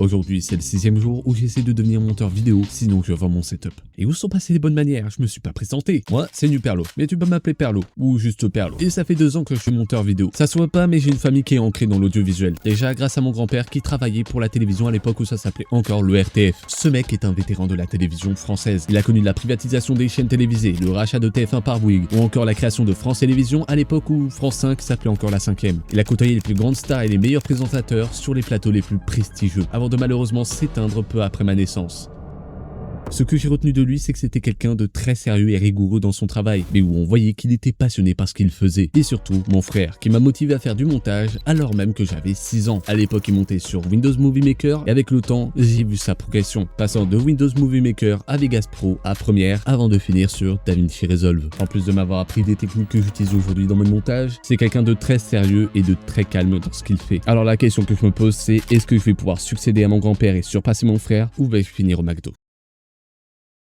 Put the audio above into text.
Aujourd'hui, c'est le 6e jour où j'essaie de devenir monteur vidéo, sinon je vends mon setup. Et où sont passées les bonnes manières? Je me suis pas présenté. Moi, c'est Nuperlo, mais tu peux m'appeler Perlo, ou juste Perlo. Et ça fait 2 ans que je suis monteur vidéo. Ça se voit pas, mais j'ai une famille qui est ancrée dans l'audiovisuel. Déjà grâce à mon grand-père qui travaillait pour la télévision à l'époque où ça s'appelait encore le RTF. Ce mec est un vétéran de la télévision française. Il a connu la privatisation des chaînes télévisées, le rachat de TF1 par Bouygues, ou encore la création de France Télévisions à l'époque où France 5 s'appelait encore la 5e. Il a côtoyé les plus grandes stars et les meilleurs présentateurs sur les plateaux les plus prestigieux, avant de malheureusement s'éteindre peu après ma naissance. Ce que j'ai retenu de lui, c'est que c'était quelqu'un de très sérieux et rigoureux dans son travail, mais où on voyait qu'il était passionné par ce qu'il faisait. Et surtout, mon frère, qui m'a motivé à faire du montage alors même que j'avais 6 ans. À l'époque, il montait sur Windows Movie Maker, et avec le temps, j'ai vu sa progression, passant de Windows Movie Maker à Vegas Pro à Premiere, avant de finir sur DaVinci Resolve. En plus de m'avoir appris des techniques que j'utilise aujourd'hui dans mes montages, c'est quelqu'un de très sérieux et de très calme dans ce qu'il fait. Alors la question que je me pose, c'est est-ce que je vais pouvoir succéder à mon grand-père et surpasser mon frère, ou vais-je finir au McDo ?